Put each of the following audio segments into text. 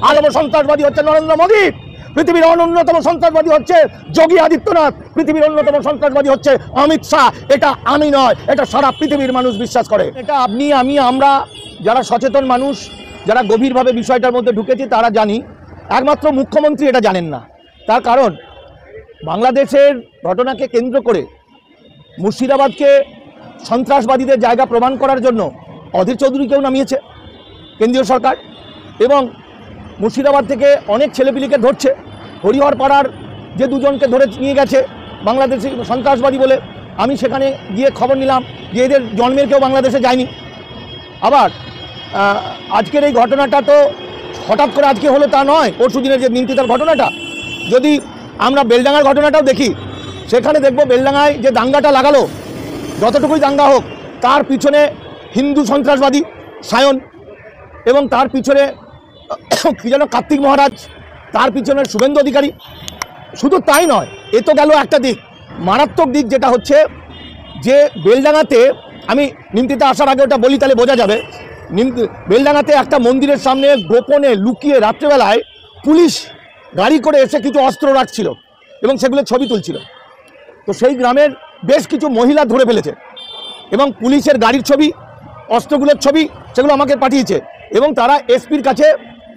আলম সন্ত্রাসবাদী হচ্ছে নরেন্দ্র মোদী, পৃথিবীর অন্যতম সন্ত্রাসবাদী হচ্ছে যোগী আদিত্যনাথ, পৃথিবীর অন্যতম সন্ত্রাসবাদী হচ্ছে অমিত শাহ। এটা আমি নয়, এটা সারা পৃথিবীর মানুষ বিশ্বাস করে। এটা আপনি, আমি, আমরা যারা সচেতন মানুষ, যারা গভীরভাবে বিষয়টার মধ্যে ঢুকেছি তারা জানি। একমাত্র মুখ্যমন্ত্রী এটা জানেন না। তার কারণ বাংলাদেশের ঘটনাকে কেন্দ্র করে মুর্শিদাবাদকে সন্ত্রাসবাদীদের জায়গা প্রমাণ করার জন্য অধীর চৌধুরীকেও নামিয়েছে কেন্দ্রীয় সরকার, এবং মুর্শিদাবাদ থেকে অনেক ছেলেপিলিকে ধরছে। হরিহরপাড়ার যে দুজনকে ধরে নিয়ে গেছে বাংলাদেশি সন্ত্রাসবাদী বলে, আমি সেখানে গিয়ে খবর নিলাম যে এদের জন্মের কেউ বাংলাদেশে যায়নি। আবার আজকের এই ঘটনাটা তো হঠাৎ করে আজকে হলো তা নয়, পরশু দিনের যে নিমতিতার ঘটনাটা, যদি আমরা বেলডাঙ্গার ঘটনাটাও দেখি, সেখানে দেখব বেলডাঙ্গায় যে দাঙ্গাটা লাগালো, যতটুকুই দাঙ্গা হোক, তার পিছনে হিন্দু সন্ত্রাসবাদী সায়ন, এবং তার পিছনে কি যেন কার্তিক মহারাজ, তার পিছনে শুভেন্দু অধিকারী। শুধু তাই নয়, এ তো গেল একটা দিক। মারাত্মক দিক যেটা হচ্ছে যে বেলডাঙ্গাতে, আমি নিমতিতে আসার আগে ওটা বলি তাহলে বোঝা যাবে, বেলডাঙ্গাতে একটা মন্দিরের সামনে গোপনে লুকিয়ে রাত্রেবেলায় পুলিশ গাড়ি করে এসে কিছু অস্ত্র রাখছিল এবং সেগুলো ছবি তুলছিল। তো সেই গ্রামের বেশ কিছু মহিলা ধরে ফেলেছে এবং পুলিশের গাড়ির ছবি, অস্ত্রগুলোর ছবি, সেগুলো আমাকে পাঠিয়েছে এবং তারা এসপির কাছে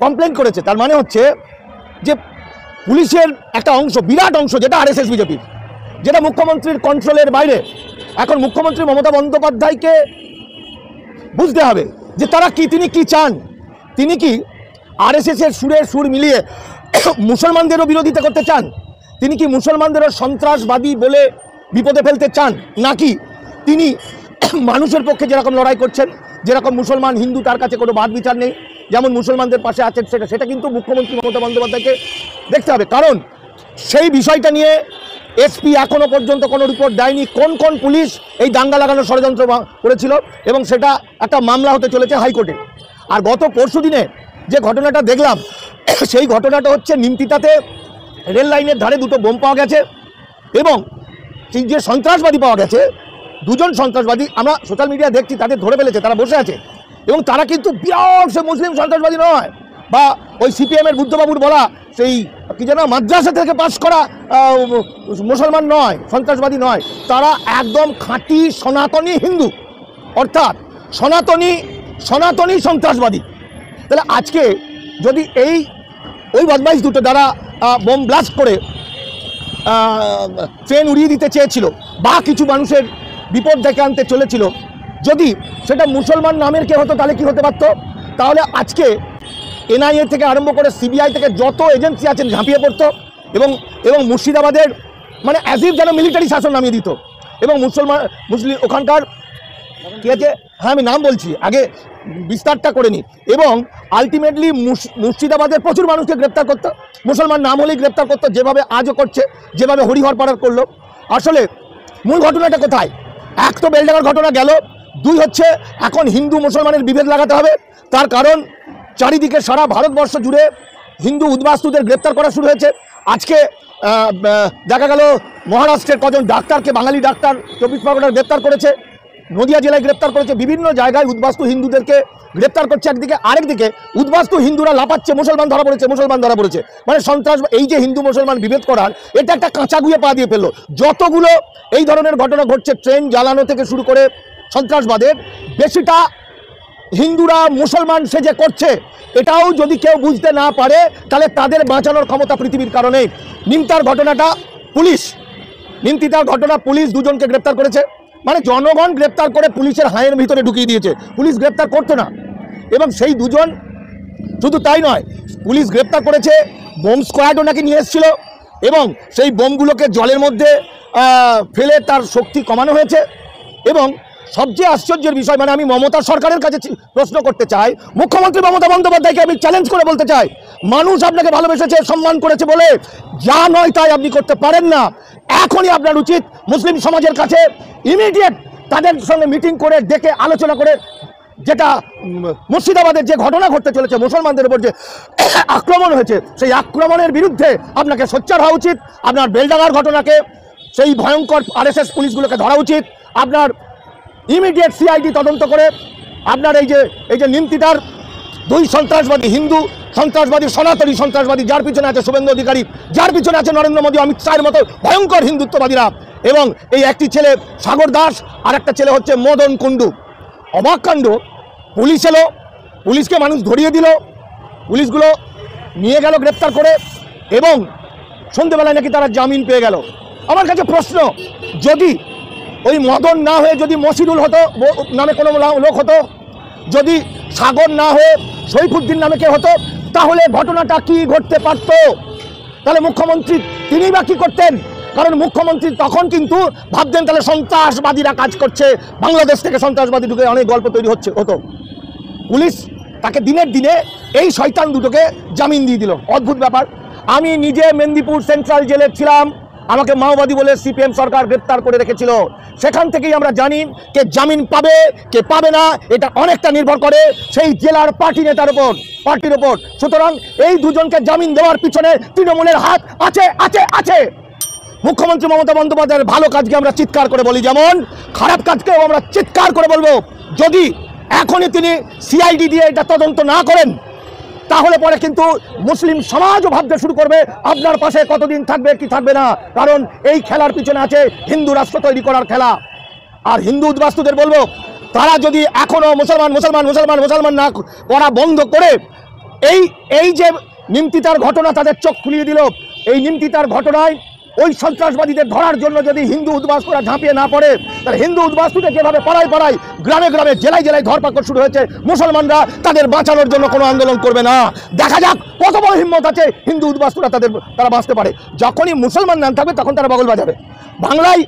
কমপ্লেন করেছে। তার মানে হচ্ছে যে পুলিশের একটা অংশ, বিরাট অংশ, যেটা আরএসএস বিজেপির, যেটা মুখ্যমন্ত্রীর কন্ট্রোলের বাইরে। এখন মুখ্যমন্ত্রী মমতা বন্দ্যোপাধ্যায়কে বুঝতে হবে যে তারা কি, তিনি কি চান। তিনি কি আরএসএসের সুরের সুর মিলিয়ে মুসলমানদেরও বিরোধিতা করতে চান? তিনি কি মুসলমানদেরও সন্ত্রাসবাদী বলে বিপদে ফেলতে চান? নাকি তিনি মানুষের পক্ষে যেরকম লড়াই করছেন, যেরকম মুসলমান হিন্দু তার কাছে কোনো বাদ বিচার নেই, যেমন মুসলমানদের পাশে আছেন, সেটা কিন্তু মুখ্যমন্ত্রী মমতা বন্দ্যোপাধ্যায়কে দেখতে হবে। কারণ সেই বিষয়টা নিয়ে এসপি এখনও পর্যন্ত কোনো রিপোর্ট দেয়নি কোন কোন পুলিশ এই দাঙ্গা লাগানোর ষড়যন্ত্র করেছিল, এবং সেটা একটা মামলা হতে চলেছে হাইকোর্টে। আর গত পরশু দিনে যে ঘটনাটা দেখলাম, সেই ঘটনাটা হচ্ছে নিমতিতাতে রেল লাইনের ধারে দুটো বোম পাওয়া গেছে, এবং সেই যে সন্ত্রাসবাদী পাওয়া গেছে, দুজন সন্ত্রাসবাদী, আমরা সোশ্যাল মিডিয়া দেখছি, তাদের ধরে ফেলেছে, তারা বসে আছে, এবং তারা কিন্তু বিরাট সে মুসলিম সন্ত্রাসবাদী নয়, বা ওই সিপিএমের বুদ্ধবাবুর বলা সেই কি যেন মাদ্রাসা থেকে পাশ করা মুসলমান নয়, সন্ত্রাসবাদী নয়, তারা একদম খাঁটি সনাতনী হিন্দু, অর্থাৎ সনাতনী সন্ত্রাসবাদী। তাহলে আজকে যদি ওই বদমাইশ দুটো দ্বারা বোম ব্লাস্ট করে ট্রেন উড়িয়ে দিতে চেয়েছিল বা কিছু মানুষের বিপদ ডেকে আনতে চলেছিল, যদি সেটা মুসলমান নামের কে হতো তাহলে কি হতে পারত? তাহলে আজকে এনআইএ থেকে আরম্ভ করে সিবিআই থেকে যত এজেন্সি আছেন ঝাঁপিয়ে পড়তো, এবং মুর্শিদাবাদের মানে অ্যাজিভ যেন মিলিটারি শাসন নামিয়ে দিত, এবং মুসলিম ওখানকার কি আছে, হ্যাঁ আমি নাম বলছি, আগে বিস্তারটা করে নিই, এবং আলটিমেটলি মুর্শিদাবাদের প্রচুর মানুষকে গ্রেপ্তার করতো, মুসলমান নাম হলেই গ্রেপ্তার করতো, যেভাবে আজও করছে, যেভাবে হরিহরপাড়ার করলো। আসলে মূল ঘটনাটা কোথায়? এক তো বেলডাঙ্গার ঘটনা গেল, দুই হচ্ছে এখন হিন্দু মুসলমানের বিভেদ লাগাতে হবে। তার কারণ চারিদিকে সারা ভারতবর্ষ জুড়ে হিন্দু উদ্বাস্তুদের গ্রেপ্তার করা শুরু হয়েছে। আজকে দেখা গেল মহারাষ্ট্রের কজন ডাক্তারকে, বাঙালি ডাক্তার 24 পরগনার গ্রেপ্তার করেছে, নদিয়া জেলায় গ্রেপ্তার করেছে, বিভিন্ন জায়গায় উদ্বাস্তু হিন্দুদেরকে গ্রেপ্তার করছে একদিকে, আরেকদিকে উদ্বাস্তু হিন্দুরা লাপাচ্ছে, মুসলমান ধরা পড়েছে, মানে সন্ত্রাস, এই যে হিন্দু মুসলমান বিভেদ করার, এটা একটা কাঁচা গুয়ে পা দিয়ে ফেললো। যতগুলো এই ধরনের ঘটনা ঘটছে, ট্রেন জ্বালানো থেকে শুরু করে সন্ত্রাসবাদের, বেশিটা হিন্দুরা মুসলমান সেজে করছে। এটাও যদি কেউ বুঝতে না পারে, তাহলে তাদের বাঁচানোর ক্ষমতা পৃথিবীর কারণে। নিমতার ঘটনাটা নিমতিতার ঘটনা, পুলিশ দুজনকে গ্রেপ্তার করেছে, মানে জনগণ গ্রেপ্তার করে পুলিশের হায়ের ভিতরে ঢুকিয়ে দিয়েছে, পুলিশ গ্রেপ্তার করতো না। এবং সেই দুজন, শুধু তাই নয়, পুলিশ গ্রেপ্তার করেছে, বোম স্কোয়াডও নাকি নিয়ে এসেছিল, এবং সেই বোমগুলোকে জলের মধ্যে ফেলে তার শক্তি কমানো হয়েছে। এবং সবচেয়ে আশ্চর্যের বিষয়, মানে আমি মমতা সরকারের কাছে প্রশ্ন করতে চাই, মুখ্যমন্ত্রী মমতা বন্দ্যোপাধ্যায়কে আমি চ্যালেঞ্জ করে বলতে চাই, মানুষ আপনাকে ভালোবেসেছে, সম্মান করেছে বলে যা নয় তাই আপনি করতে পারেন না। এখনই আপনার উচিত মুসলিম সমাজের কাছে ইমিডিয়েট তাদের সঙ্গে মিটিং করে, ডেকে আলোচনা করে, যেটা মুর্শিদাবাদের যে ঘটনা ঘটতে চলেছে, মুসলমানদের উপর যে আক্রমণ হয়েছে, সেই আক্রমণের বিরুদ্ধে আপনাকে সোচ্চার হওয়া উচিত। আপনার বেলডাঙ্গার ঘটনাকে, সেই ভয়ঙ্কর আরএসএস পুলিশগুলোকে ধরা উচিত। আপনার ইমিডিয়েট সিআইডি তদন্ত করে আপনার এই যে নিমতিতার দুই সন্ত্রাসবাদী, হিন্দু সন্ত্রাসবাদী, সনাতনী সন্ত্রাসবাদী, যার পিছনে আছে শুভেন্দু অধিকারী, যার পিছনে আছে নরেন্দ্র মোদী, অমিত শাহের মতো ভয়ঙ্কর হিন্দুত্ববাদীরা, এবং এই একটি ছেলে সাগর দাস আর একটা ছেলে হচ্ছে মদন কুণ্ডু। অবাক কাণ্ড, পুলিশ এলো, পুলিশকে মানুষ ধরিয়ে দিল, পুলিশগুলো নিয়ে গেল গ্রেপ্তার করে, এবং সন্ধ্যেবেলায় নাকি তারা জামিন পেয়ে গেল। আমার কাছে প্রশ্ন, যদি ওই মদন না হয়ে যদি মশিরুল হতো নামে কোনো লোক হতো, যদি সাগর না হয়ে সৈফুদ্দিন নামে কে হতো, তাহলে ঘটনাটা কি ঘটতে পারত? তাহলে মুখ্যমন্ত্রী তিনি বা কি করতেন? কারণ মুখ্যমন্ত্রী তখন কিন্তু ভাবতেন তাহলে সন্ত্রাসবাদীরা কাজ করছে, বাংলাদেশ থেকে সন্ত্রাসবাদী ঢুকে অনেক গল্প তৈরি হতো। পুলিশ তাকে দিনের দিনে এই শয়তান দুটোকে জামিন দিয়ে দিল। অদ্ভুত ব্যাপার। আমি নিজে মেদিনীপুর সেন্ট্রাল জেলে ছিলাম, আমাকে মাওবাদী বলে সিপিএম সরকার গ্রেপ্তার করে রেখেছিল। সেখান থেকেই আমরা জানি কে জামিন পাবে কে পাবে না, এটা অনেকটা নির্ভর করে সেই জেলার পার্টির ওপর। সুতরাং এই দুজনকে জামিন দেওয়ার পিছনে তৃণমূলের হাত আছে আছে আছে। মুখ্যমন্ত্রী মমতা বন্দ্যোপাধ্যায়ের ভালো কাজকে আমরা চিৎকার করে বলি, যেমন খারাপ কাজকেও আমরা চিৎকার করে বলবো। যদি এখনই তিনি সিআইডি দিয়ে এটা তদন্ত না করেন, তাহলে পরে কিন্তু মুসলিম সমাজও ভাবতে শুরু করবে আপনার পাশে কতদিন থাকবে কি থাকবে না। কারণ এই খেলার পিছনে আছে হিন্দু রাষ্ট্র তৈরি করার খেলা। আর হিন্দু উদ্বাস্তুদের বলবো, তারা যদি এখনো মুসলমান না করা বন্ধ করে এই যে নিমতিতার ঘটনা তাদের চোখ খুলিয়ে দিল, এই নিমতিতার ঘটনায় ওই সন্ত্রাসবাদীদের ধরার জন্য যদি হিন্দু উদ্বাস্তুরা ঝাঁপিয়ে না পড়ে, তাহলে হিন্দু উদ্বাস্তুদের যেভাবে পাড়ায় গ্রামে জেলায় ধরপাকড় শুরু হয়েছে, মুসলমানরা তাদের বাঁচানোর জন্য কোনো আন্দোলন করবে না। দেখা যাক কত বড় হিম্মত আছে হিন্দু উদ্বাস্তুরা, তারা বাঁচতে পারে। যখনই মুসলমান নাম থাকবে তখন তারা বগল বাজাবে। বাংলায়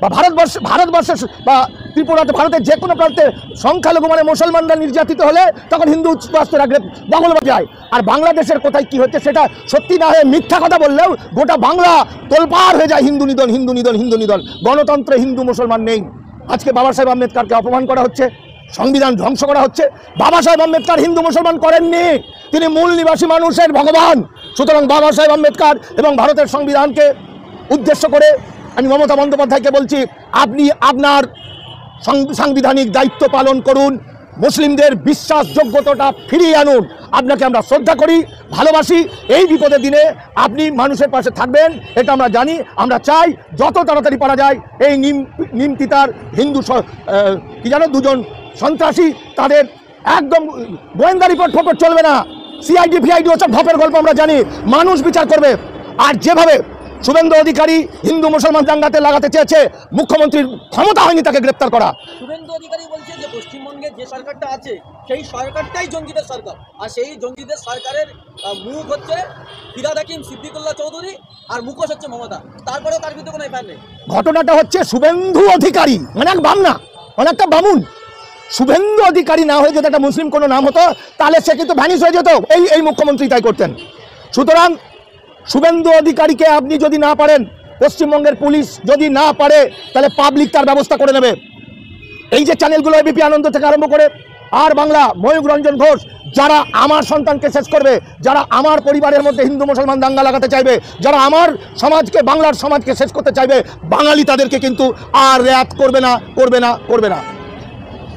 বা ভারতবর্ষে বা ত্রিপুরাতে, ভারতের যে কোনো প্রান্তে সংখ্যালঘু মানে মুসলমানরা নির্যাতিত হলে তখন হিন্দু উদ্বাস্তুরা বগল বাজায়। আর বাংলাদেশের কোথায় কি হচ্ছে সেটা সত্যি না হয়ে মিথ্যা কথা বললেও গোটা বাংলা তোলপাড় হয়ে যায় হিন্দু নিধন। গণতন্ত্রে হিন্দু মুসলমান নেই। আজকে বাবা সাহেব আম্বেদকরকে অপমান করা হচ্ছে, সংবিধান ধ্বংস করা হচ্ছে। বাবা সাহেব আম্বেদকর হিন্দু মুসলমান করেননি, তিনি মূল নিবাসী মানুষের ভগবান। সুতরাং বাবা সাহেব আম্বেদকর এবং ভারতের সংবিধানকে উদ্দেশ্য করে আমি মমতা বন্দ্যোপাধ্যায়কে বলছি, আপনি আপনার সাংবিধানিক দায়িত্ব পালন করুন, মুসলিমদের বিশ্বাসযোগ্যতাটা ফিরিয়ে আনুন। আপনাকে আমরা শ্রদ্ধা করি, ভালোবাসি। এই বিপদের দিনে আপনি মানুষের পাশে থাকবেন, এটা আমরা জানি। আমরা চাই যত তাড়াতাড়ি পারা যায় এই নিমতিতার হিন্দু কি জানো দুজন সন্ত্রাসী, তাদের একদম গোয়েন্দা রিপোর্ট চলবে না। সিআইডি ফিআইডি ওসব ঢপের গল্প আমরা জানি, মানুষ বিচার করবে। আর যেভাবে শুভেন্দু অধিকারী হিন্দু মুসলমান দাঙ্গাতে লাগাতে চেয়েছে, মুখ্যমন্ত্রীর ক্ষমতা হয়নি তাকে গ্রেপ্তার করা। শুভেন্দু অধিকারী বলছে যে পশ্চিমবঙ্গে যে সরকারটা আছে সেই সরকারটাই জঙ্গিদের সরকার, আর সেই জঙ্গিদের সরকারের মুখ হচ্ছে ফিরহাদ হাকিম, সিদ্দিকুল্লাহ চৌধুরী, আর মুখোশ হচ্ছে মমতা। তারপরেও তার বিরুদ্ধে কোনো এফআইআর নেই। ঘটনাটা হচ্ছে শুভেন্দু অধিকারী মানে এক বামনা, অনেকটা বামুন। শুভেন্দু অধিকারী না হয়ে যদি একটা মুসলিম কোনো নাম হতো, তাহলে সে কিন্তু ভ্যানিশ হয়ে যেত। এই মুখ্যমন্ত্রী তাই করতেন। সুতরাং শুভেন্দু অধিকারীকে আপনি যদি না পারেন, পশ্চিমবঙ্গের পুলিশ যদি না পারে, তাহলে পাবলিক তার ব্যবস্থা করে নেবে। এই যে চ্যানেলগুলো এবিপি আনন্দ থেকে আরম্ভ করে আর বাংলা, ময়ূক রঞ্জন ঘোষ, যারা আমার সন্তানকে শেষ করবে, যারা আমার পরিবারের মধ্যে হিন্দু মুসলমান দাঙ্গা লাগাতে চাইবে, যারা আমার সমাজকে, বাংলার সমাজকে শেষ করতে চাইবে, বাঙালি তাদেরকে কিন্তু আর রেয়াত করবে না।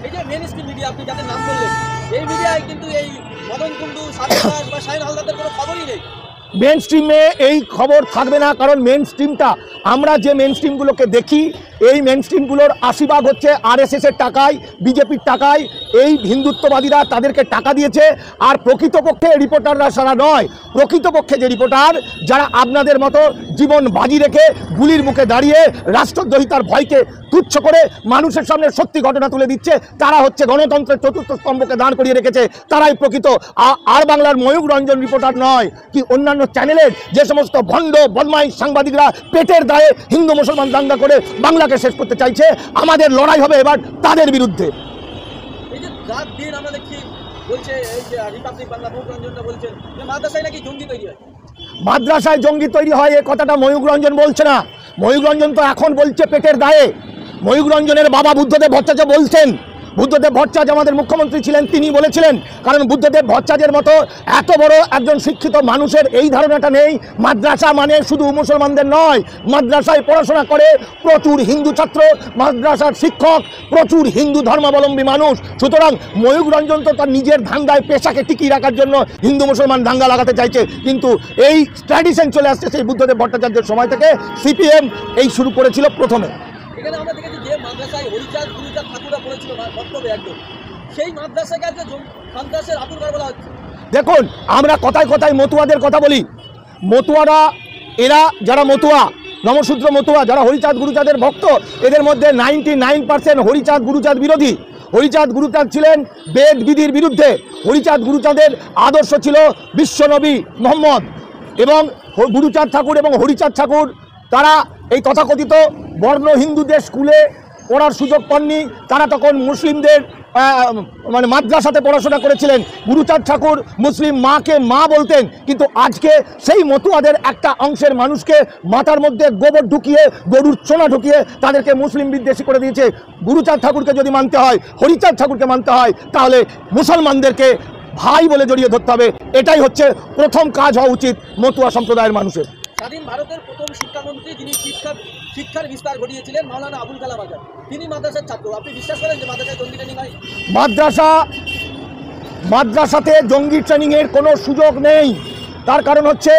এই যে মেইন স্ট্রিম মিডিয়া আপনি যাদের নাম বললেন, এই মিডিয়ায় কিন্তু এই মদন কুণ্ডু, সাগর দাস বা শাহিন হালদারদের কোনো খবরই নেই। মেন স্ট্রিমে এই খবর থাকবে না, কারণ মেন স্ট্রিমটা আমরা যে মেন স্ট্রিমগুলোকে দেখি, এই মেন স্ট্রিমগুলোর 80% হচ্ছে আরএসএসের টাকায়, বিজেপির টাকায়। এই হিন্দুত্ববাদীরা তাদেরকে টাকা দিয়েছে। আর প্রকৃতপক্ষে রিপোর্টাররা সারা নয়, প্রকৃতপক্ষে যে রিপোর্টার, যারা আপনাদের মতো জীবন বাজি রেখে গুলির মুখে দাঁড়িয়ে রাষ্ট্রদ্রোহিতার ভয়কে তুচ্ছ করে মানুষের সামনে সত্যি ঘটনা তুলে দিচ্ছে, তারা হচ্ছে গণতন্ত্রের চতুর্থ স্তম্ভকে দাঁড় করিয়ে রেখেছে, তারাই প্রকৃত আর বাংলার ময়ূক রঞ্জন রিপোর্টার নয়। কি অন্যান্য চ্যানেলের যে সমস্ত ভণ্ড বদমাইশ সাংবাদিকরা পেটের দায়ে হিন্দু মুসলমান দাঙ্গা করে বাংলাকে শেষ করতে চাইছে, আমাদের লড়াই হবে এবার তাদের বিরুদ্ধে। এই যে রাত দিন আমরা দেখি বলছে, এই যে রিপাবলিক বাংলা ময়ূক রঞ্জনটা বলছেন যে মাদ্রাসায় নাকি জঙ্গি তৈরি হয়। মাদ্রাসায় জঙ্গি তৈরি হয় এ কথাটা ময়ূক রঞ্জন বলছে না। ময়ূক রঞ্জন তো এখন বলছে পেটের দায়ে। ময়ূক রঞ্জনের বাবা বুদ্ধদেব ভট্টাচার্য বলছেন বুদ্ধদেব ভট্টাচার্য আমাদের মুখ্যমন্ত্রী ছিলেন, তিনি বলেছিলেন, কারণ বুদ্ধদেব ভট্টাচার্যের মতো এত বড় একজন শিক্ষিত মানুষের এই ধারণাটা নেই মাদ্রাসা মানে শুধু মুসলমানদের নয়, মাদ্রাসায় পড়াশোনা করে প্রচুর হিন্দু ছাত্র, মাদ্রাসার শিক্ষক প্রচুর হিন্দু ধর্মাবলম্বী মানুষ। সুতরাং ময়ূর রঞ্জন তো তার নিজের ধান্দায় পেশাকে টিকিয়ে রাখার জন্য হিন্দু মুসলমান দাঙ্গা লাগাতে চাইছে, কিন্তু এই ট্র্যাডিশন চলে আসছে সেই বুদ্ধদেব ভট্টাচার্যের সময় থেকে। সিপিএম এই শুরু করেছিল প্রথমে। এখানে আমরা দেখেছি যে মাদ্রাসায় হরিচাঁদ গুরুচাঁদ ঠাকুররা পড়েছিল বক্তব্যে একদম, সেই মাদ্রাসাকে আজকে সন্ত্রাসের আতুরঘর বলা হচ্ছে। দেখুন, আমরা কথায় কথায় মতুয়াদের কথা বলি, মতুয়ারা এরা যারা মতুয়া, নমশূদ্র মতুয়া যারা হরিচাঁদ গুরুচাঁদের ভক্ত, এদের মধ্যে 99% হরিচাঁদ গুরুচাঁদ বিরোধী। হরিচাঁদ গুরুচাঁদ ছিলেন বেদ বিধির বিরুদ্ধে। হরিচাঁদ গুরুচাঁদের আদর্শ ছিল বিশ্বনবী মোহাম্মদ, এবং গুরুচাঁদ ঠাকুর এবং হরিচাঁদ ঠাকুর তারা এই তথাকথিত বর্ণ হিন্দুদের স্কুলে পড়ার সুযোগ পাননি, তারা তখন মুসলিমদের মানে মাদ্রাসাতে পড়াশোনা করেছিলেন। গুরুচাঁদ ঠাকুর মুসলিম মাকে মা বলতেন, কিন্তু আজকে সেই মতুয়াদের একটা অংশের মানুষকে মাথার মধ্যে গোবর ঢুকিয়ে, গরুর চোনা ঢুকিয়ে তাদেরকে মুসলিম বিদ্বেষী করে দিয়েছে। গুরুচাঁদ ঠাকুরকে যদি মানতে হয়, হরিচাঁদ ঠাকুরকে মানতে হয়, তাহলে মুসলমানদেরকে ভাই বলে জড়িয়ে ধরতে হবে। এটাই হচ্ছে প্রথম কাজ হওয়া উচিত মতুয়া সম্প্রদায়ের মানুষের। স্বাধীন ভারতের প্রথম শিক্ষামন্ত্রী যিনি শিক্ষার বিস্তার ঘটিয়েছিলেন মাওলানা আবুল কালাম আজাদ, তিনি মাদ্রাসার ছাত্র। আপনি বিশ্বাস করেন যে মাদ্রাসায় জঙ্গি ট্রেনিং হয়? মাদ্রাসাতে জঙ্গি ট্রেনিংয়ের কোনো সুযোগ নেই। তার কারণ হচ্ছে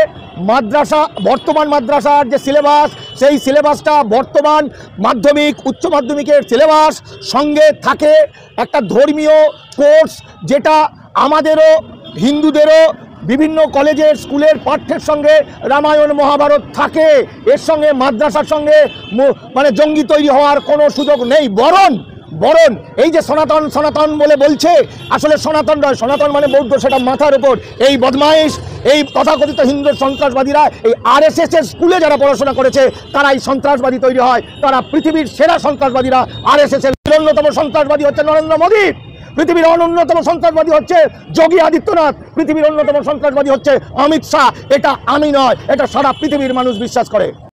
বর্তমান মাদ্রাসার যে সিলেবাস, সেই সিলেবাসটা বর্তমান মাধ্যমিক উচ্চ মাধ্যমিকের সিলেবাস, সঙ্গে থাকে একটা ধর্মীয় কোর্স, যেটা আমাদেরও হিন্দুদেরও বিভিন্ন কলেজের স্কুলের পাঠ্যের সঙ্গে রামায়ণ মহাভারত থাকে। এর সঙ্গে মাদ্রাসার সঙ্গে মানে জঙ্গি তৈরি হওয়ার কোনো সুযোগ নেই। বরং এই যে সনাতন সনাতন বলে বলছে, আসলে সনাতন নয়, সনাতন মানে বৌদ্ধ, সেটা মাথার উপর। এই বদমাইশ, এই তথাকথিত হিন্দু সন্ত্রাসবাদীরা এই RSS এর স্কুলে যারা পড়াশোনা করেছে তারাই সন্ত্রাসবাদী তৈরি হয়। তারা পৃথিবীর সেরা সন্ত্রাসবাদীরা। RSS এর অন্যতম সন্ত্রাসবাদী হচ্ছে নরেন্দ্র মোদী, পৃথিবীর অন্যতম সন্ত্রাসবাদী হচ্ছে যোগী আদিত্যনাথ, পৃথিবীর অন্যতম সন্ত্রাসবাদী হচ্ছে অমিত শাহ। এটা আমি নয়, এটা সারা পৃথিবীর মানুষ বিশ্বাস করে।